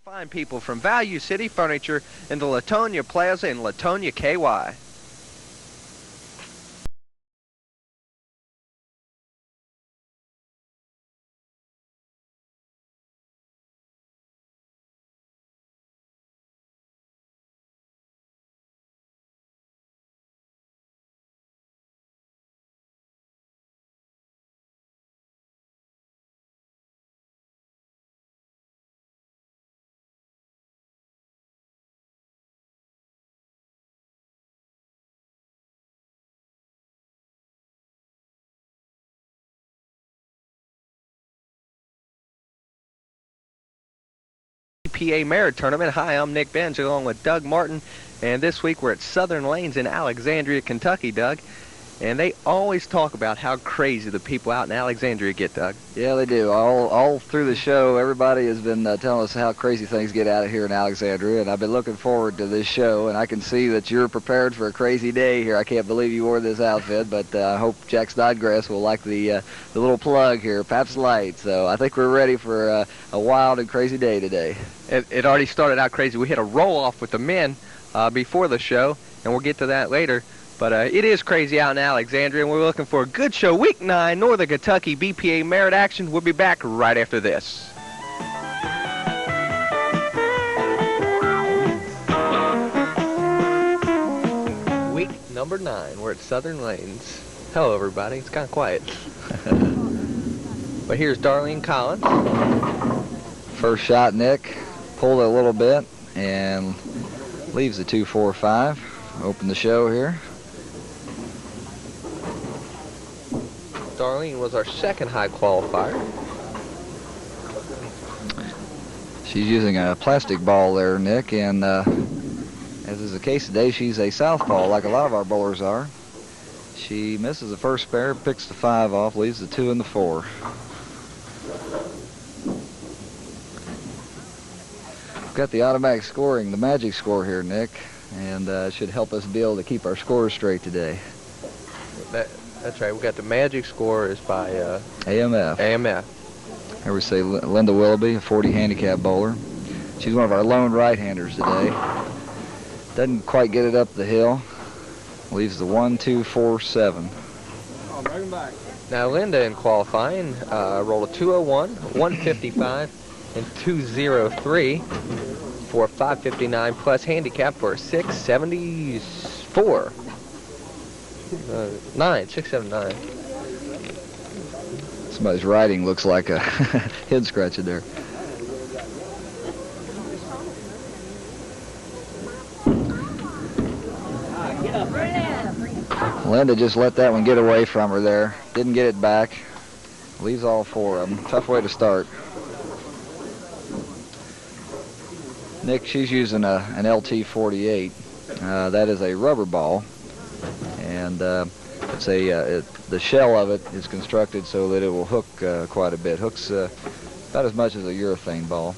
Fine people from Value City Furniture in the Latonia Plaza in Latonia, KY. BPA Merit Tournament. Hi, I'm Nick Benj along with Doug Martin, and this week we're at Southern Lanes in Alexandria, Kentucky, Doug. And they always talk about how crazy the people out in Alexandria get, Doug. Yeah, they do. All through the show, everybody has been telling us how crazy things get out of here in Alexandria, and I've been looking forward to this show, and I can see that you're prepared for a crazy day here. I can't believe you wore this outfit, but I hope Jack Snodgrass will like the little plug here, Pabst Light. So I think we're ready for a wild and crazy day today. It already started out crazy. We hit a roll-off with the men before the show, and we'll get to that later. But it is crazy out in Alexandria, and we're looking for a good show. Week 9, Northern Kentucky BPA Merit action. We'll be back right after this. Week number 9, we're at Southern Lanes. Hello, everybody. It's kind of quiet. But here's Darlene Collins. First shot, Nick. Pulled it a little bit and leaves the 2-4-5. Open the show here. Darlene was our second high qualifier. She's using a plastic ball there, Nick, and as is the case today, she's a southpaw like a lot of our bowlers are. She misses the first pair, picks the 5 off, leaves the 2 and the 4. Got the automatic scoring, the magic score here, Nick, and should help us be able to keep our scores straight today. That's right. We got the magic score is by AMF. AMF. Here we say Linda Willoughby, a 40 handicap bowler. She's one of our lone right-handers today. Doesn't quite get it up the hill. Leaves the 1-2-4-7. Oh, bring him back. Now Linda in qualifying rolled a 201, 155, and 203 for a 559 plus handicap for a 674. 679. Somebody's writing looks like a head scratcher there. Linda just let that one get away from her there. Didn't get it back. Leaves all 4 of them. Tough way to start. Nick, she's using an LT48. That is a rubber ball. And it's the shell of it is constructed so that it will hook quite a bit. Hooks about as much as a urethane ball.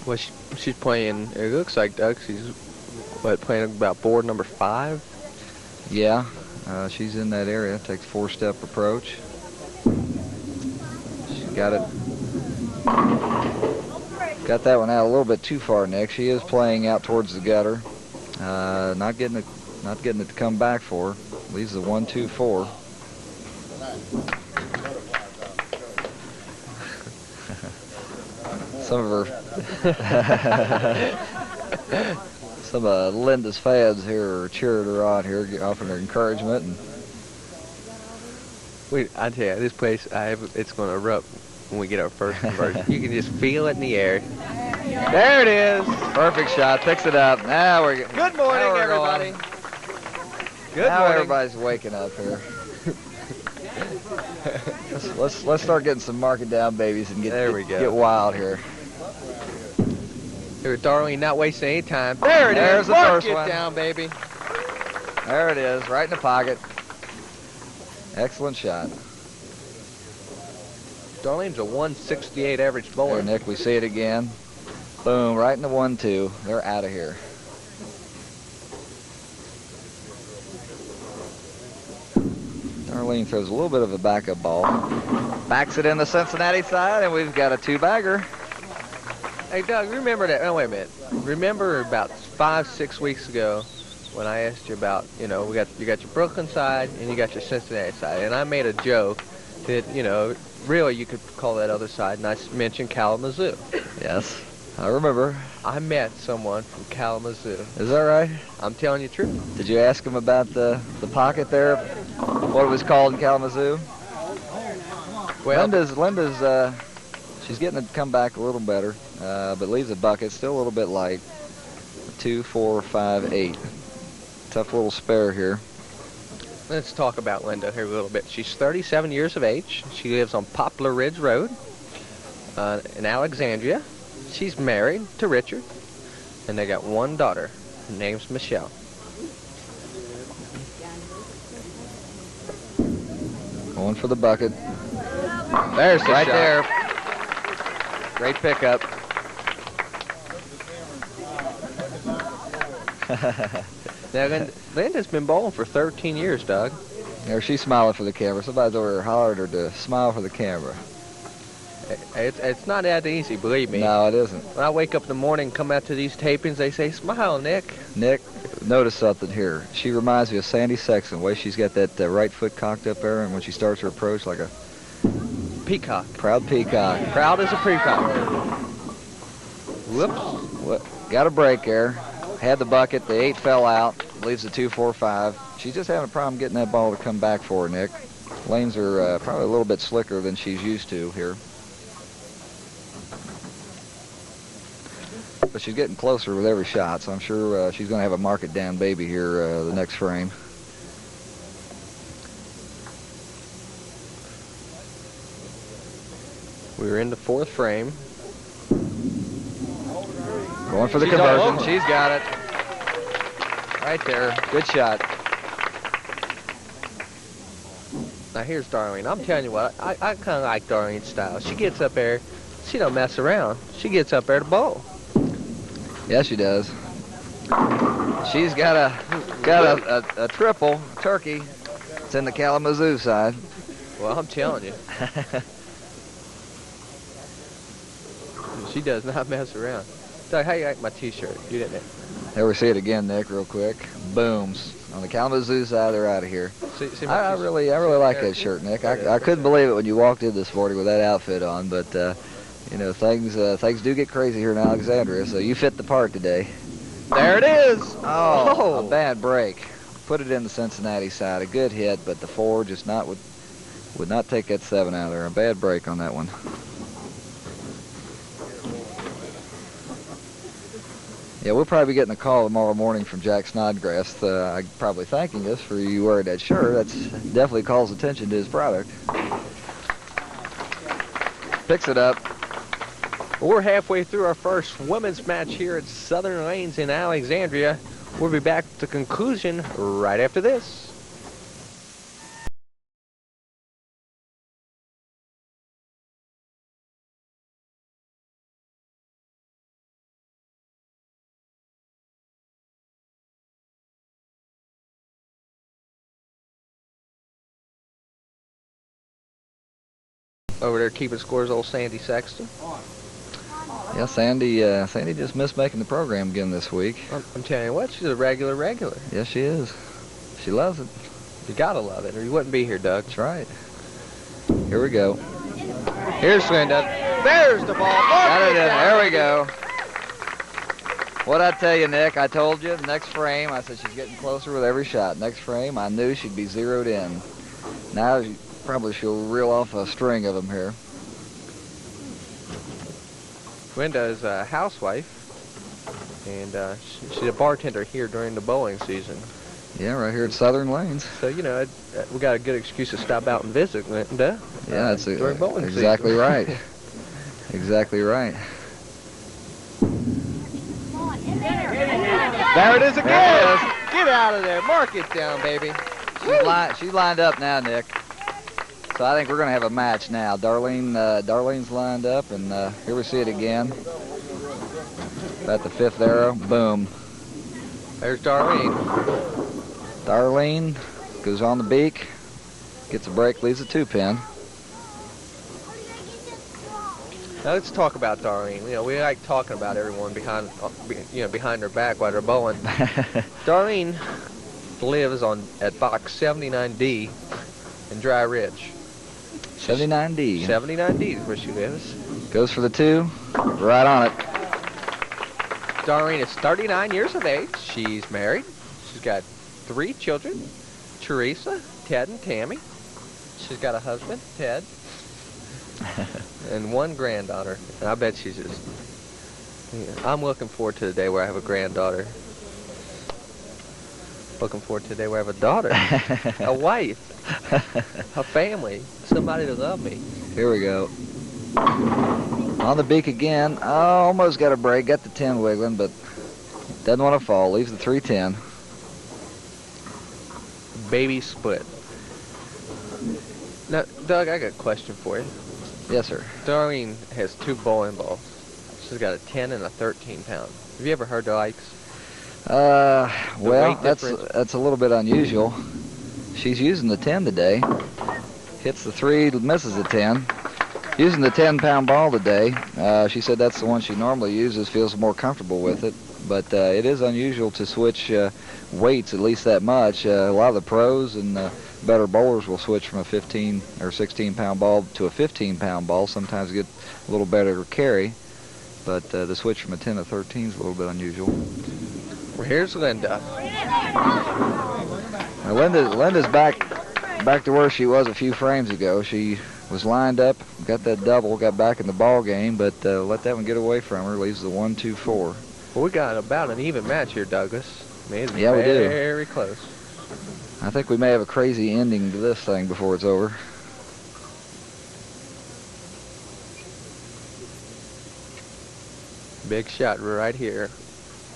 Well, she's playing, it looks like, Doug, she's playing about board number 5? Yeah, she's in that area. Takes 4-step approach. She got that one out a little bit too far, Nick. She is playing out towards the gutter. Not getting it to come back for her. Leaves the 1-2-4. Some of Linda's fans here are cheering her on here, offering her encouragement. And I tell you, this place, it's going to erupt when we get our first conversion. You can just feel it in the air. There it is. Perfect shot. Picks it up. Now we're getting. Good morning, everybody. Good now morning. Everybody's waking up here. let's start getting some marking down babies and get wild here. Here, Darlene, not wasting any time. There it There's is. The first it one. Down, baby. There it is, right in the pocket. Excellent shot. Darlene's a 168 average bowler. There, Nick, we see it again. Boom, right in the 1-2. They're out of here. Darlene throws a little bit of a backup ball. Backs it in the Cincinnati side, and we've got a 2-bagger. Hey, Doug, remember that? Oh, wait a minute. Remember about 5-6 weeks ago when I asked you about, you got your Brooklyn side and you got your Cincinnati side, and I made a joke that, really you could call that other side, and I mentioned Kalamazoo. Yes, I remember. I met someone from Kalamazoo. Is that right? I'm telling you the truth. Did you ask him about the pocket there? What it was called in Kalamazoo? Well, Linda's, she's getting to come back a little better, but leaves a bucket, still a little bit light. 2, 4, 5, 8. Tough little spare here. let's talk about Linda here a little bit. She's 37 years of age. She lives on Poplar Ridge Road in Alexandria. She's married to Richard, and they got one daughter. Her name's Michelle. Going for the bucket. There's the right shot. there. Great pickup. Now, Linda's been bowling for 13 years, Doug. There, she's smiling for the camera. Somebody's over there hollered her to smile for the camera. It's not that easy, believe me. No, it isn't. When I wake up in the morning and come out to these tapings, they say, "Smile, Nick." Nick, notice something here. She reminds me of Sandy Sexton. The way she's got that right foot cocked up there, and when she starts her approach, like a Peacock. proud peacock. Proud as a peacock. Whoops. What? Got a break there. Had the bucket. The 8 fell out. Leaves the 2, 4, 5. She's just having a problem getting that ball to come back for her, Nick. Lanes are probably a little bit slicker than she's used to here. But she's getting closer with every shot, so I'm sure she's going to have a mark it down baby here the next frame. We were in the 4th frame. Going for the She's all conversion. over. She's got it. Right there. Good shot. Now here's Darlene. I'm telling you what, I kind of like Darlene's style. She gets up there, she don't mess around. She gets up there to bowl. Yes, she does. She's got a triple turkey. It's in the Kalamazoo side. Well, I'm telling you. She does not mess around. Doug, how you like my T-shirt? You didn't. There we see it again, Nick, real quick. Booms. On the Kalamazoo side, they're out of here. See I really like that shirt, Nick. I couldn't believe it when you walked in this morning with that outfit on, but things do get crazy here in Alexandria, so you fit the part today. There it is. Oh, a bad break. Put it in the Cincinnati side. A good hit, but the 4 just would not take that 7 out of there. A bad break on that one. Yeah, we'll probably be getting a call tomorrow morning from Jack Snodgrass, probably thanking us for you wearing that shirt. That's definitely calls attention to his product. Picks it up. We're halfway through our first women's match here at Southern Lanes in Alexandria. We'll be back to conclusion right after this. Over there keeping scores, old Sandy Sexton. Yeah, Sandy just missed making the program again this week. I'm telling you what, she's a regular. Yes, she is. She loves it. You gotta love it, or you wouldn't be here, Doug. That's right. Here we go. Here's Linda. There's the ball. Got it in. There we go. What'd I tell you, Nick? I told you, next frame, I said she's getting closer with every shot. Next frame, I knew she'd be zeroed in. Now, probably she'll reel off a string of them here. Linda is a housewife, and she's a bartender here during the bowling season. Yeah, right here at Southern Lanes. So, we got a good excuse to stop out and visit Linda. Yeah, that's during bowling exactly season. right. Exactly right. There it is again. There it is. Get out of there. Mark it down, baby. She's lined up now, Nick. So I think we're going to have a match now. Darlene's lined up, and here we see it again. At the 5th arrow, boom. There's Darlene. Darlene goes on the beak, gets a break, leaves a 2-pin. Now let's talk about Darlene. You know, we like talking about everyone behind, behind their back while they're bowling. Darlene lives at box 79D in Dry Ridge. 79D. 79D is where she lives. Goes for the 2. Right on it. Darlene is 39 years of age. She's married. She's got 3 children, Teresa, Ted, and Tammy. She's got a husband, Ted, and 1 granddaughter. And I bet she's just... I'm looking forward to the day where I have a granddaughter. Looking forward to the day where I have a daughter, a wife, a family, somebody to love me. Here we go. On the beak again. Oh, almost got a break. Got the 10 wiggling, but doesn't want to fall. Leaves the 3-10. Baby split. Now, Doug, I got a question for you. Yes, sir. Darlene has 2 bowling balls. She's got a 10 and a 13 pound. Have you ever heard the likes? Well, that's a little bit unusual. She's using the 10 today. Hits the 3, misses the 10. Using the 10-pound ball today. She said that's the one she normally uses, feels more comfortable with it. But it is unusual to switch weights at least that much. A lot of the pros and better bowlers will switch from a 15 or 16-pound ball to a 15-pound ball. Sometimes get a little better carry. But the switch from a 10 to 13 is a little bit unusual. Well, here's Linda. Now Linda's back to where she was a few frames ago. She was lined up, got that double, got back in the ball game, but let that one get away from her. Leaves the 1-2-4. Well, we got about an even match here, Douglas. I mean, it's Yeah, we do. Very close. I think we may have a crazy ending to this thing before it's over. Big shot right here.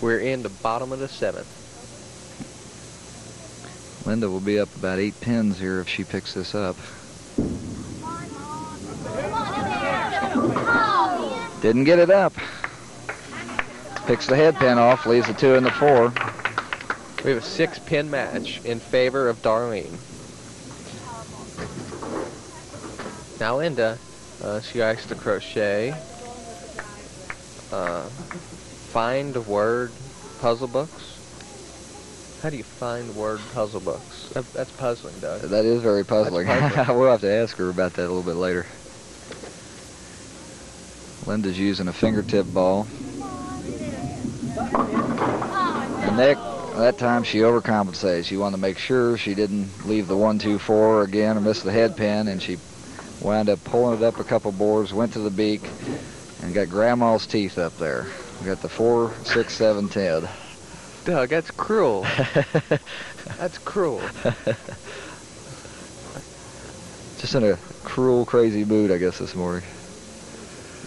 We're in the bottom of the 7th. Linda will be up about 8 pins here if she picks this up. Didn't get it up. Picks the head pin off, leaves the 2 and the 4. We have a 6-pin match in favor of Darlene. Now Linda, she likes to crochet, find word puzzle books. How do you find word puzzle books? That's puzzling, Doug. That is very puzzling. We'll have to ask her about that a little bit later. Linda's using a fingertip ball. And that time she overcompensated. She wanted to make sure she didn't leave the 1-2-4 again or miss the head pin, and she wound up pulling it up a couple boards, went to the beak, and got grandma's teeth up there. We got the 4, 6, 7, 10. Doug, that's cruel. That's cruel. Just in a cruel, crazy mood, I guess, this morning.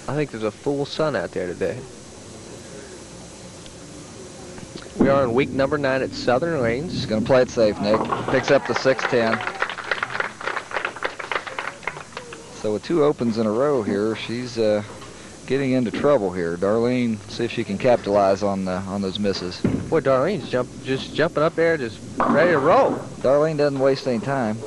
I think there's a full sun out there today. We are in week number 9 at Southern Lanes. She's going to play it safe, Nick. Picks up the 6-10. So with 2 opens in a row here, she's getting into trouble here. Darlene, see if she can capitalize on those misses. Boy, Darlene's just jumping up there, just ready to roll. Darlene doesn't waste any time.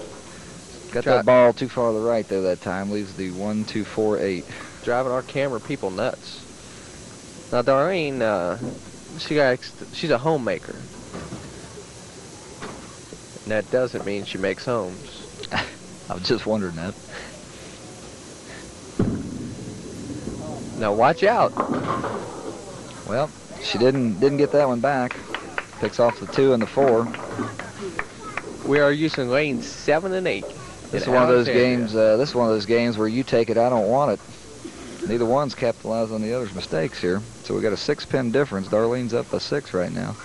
Got that ball too far to the right there that time. Leaves the 1-2-4-8. Driving our camera people nuts. Now Darlene, she's a homemaker. And that doesn't mean she makes homes. I was just wondering that. Now watch out. Well, she didn't get that one back. Picks off the 2 and the 4. We are using lanes 7 and 8. This is one of those games. This is one of those games where you take it, I don't want it. Neither one's capitalized on the other's mistakes here. So we got a 6-pin difference. Darlene's up by 6 right now.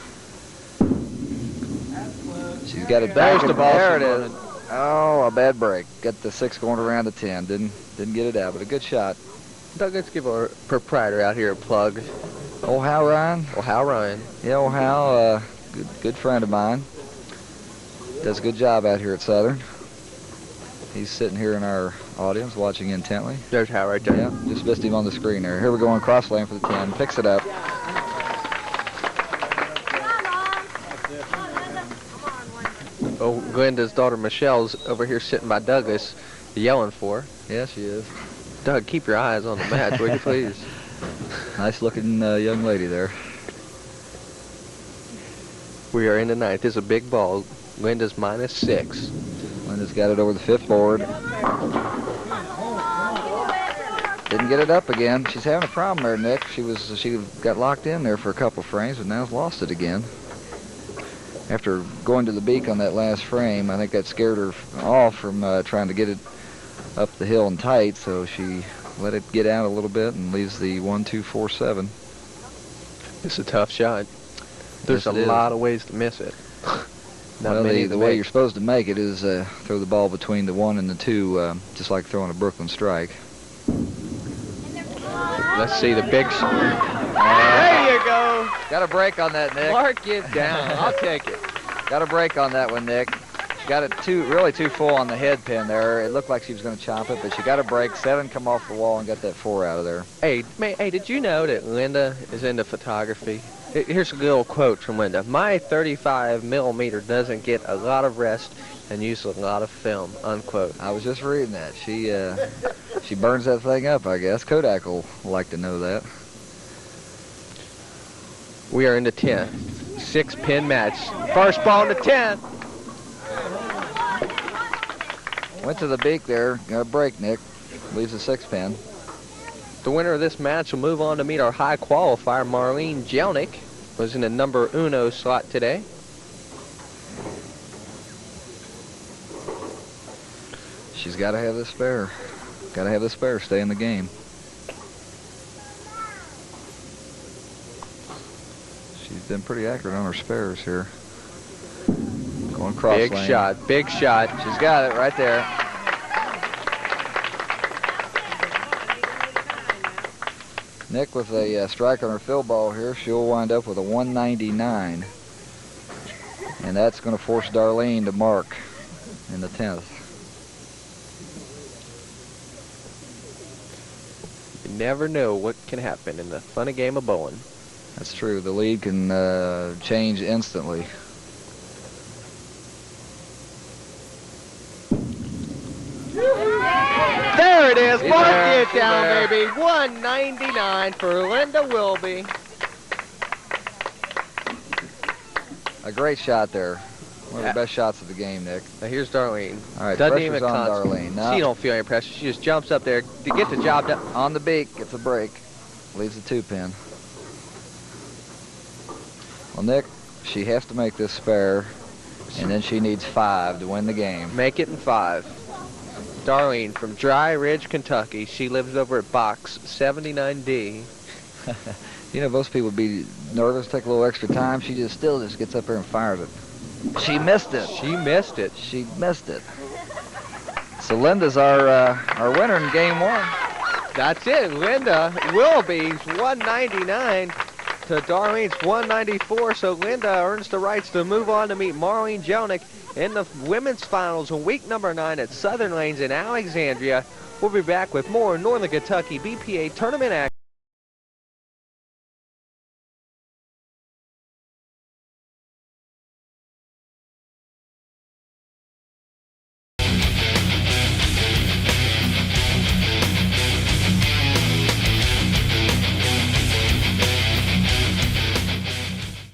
She's got it back. There it is. Oh, a bad break. Got the 6 going around the 10. Didn't get it out, but a good shot. Doug, let's give our proprietor out here a plug. Old Hal Ryan. Old Hal Ryan. Yeah, old Hal, good friend of mine. Does a good job out here at Southern. He's sitting here in our audience watching intently. There's Hal right there. Yeah, just missed him on the screen there. Here we go on cross lane for the 10. Picks it up. Oh, Glenda's daughter Michelle's over here sitting by Douglas, yelling for her. Yeah, she is. Doug, keep your eyes on the match, will you please? Nice looking young lady there. We are in the ninth. This is a big ball. Linda's -6. Linda's got it over the 5th board. Didn't get it up again. She's having a problem there, Nick. She got locked in there for a couple frames, but now's lost it again. After going to the beak on that last frame, I think that scared her off from trying to get it up the hill and tight, so she let it get out a little bit and leaves the 1-2-4-7. It's a tough shot. There's a lot of ways to miss it. Well, the way you're supposed to make it is throw the ball between the 1 and the 2, just like throwing a Brooklyn strike. Let's see the big shot. There you go. Got a break on that, Nick. Mark it down. I'll take it. Got a break on that one, Nick. She got it really too full on the head pin there. It looked like she was going to chop it, but she got a break. 7 come off the wall and got that 4 out of there. Hey, did you know that Linda is into photography? Here's a good old quote from Linda. My 35mm doesn't get a lot of rest and uses a lot of film, unquote. I was just reading that. She burns that thing up, I guess. Kodak will like to know that. We are in the 10th. 6-pin match. First ball in the 10th. Went to the beak there. Got a break, Nick. Leaves a 6-pin. The winner of this match will move on to meet our high qualifier, Marlene Jelnick. Was in the number uno slot today. She's got to have the spare. Got to have the spare. Stay in the game. She's been pretty accurate on her spares here. Going cross big lane. Shot. Big shot. She's got it right there. Nick with a strike on her fill ball here. She'll wind up with a 199. And that's going to force Darlene to mark in the 10th. You never know what can happen in the funny game of bowling. That's true. The lead can change instantly. There it is. Mark it down, baby. 199 for Linda Willoughby. A great shot there. One of the best shots of the game, Nick. Now here's Darlene. All right, Doesn't pressure's even on Darlene. No. She don't feel any pressure. She just jumps up there to get the job done. On the beak, gets a break. Leaves a 2-pin. Well, Nick, she has to make this spare, and then she needs 5 to win the game. Make it in 5. Darlene from Dry Ridge, Kentucky. She lives over at box 79D. You know, most people would be nervous, take a little extra time. She still just gets up there and fires it. She missed it. She missed it. She missed it. So Linda's our winner in game 1. That's it. Linda Willoughby's 199 to Darlene's 194. So Linda earns the rights to move on to meet Marlene Jelnick in the women's finals on week number 9 at Southern Lanes in Alexandria. We'll be back with more Northern Kentucky BPA tournament action.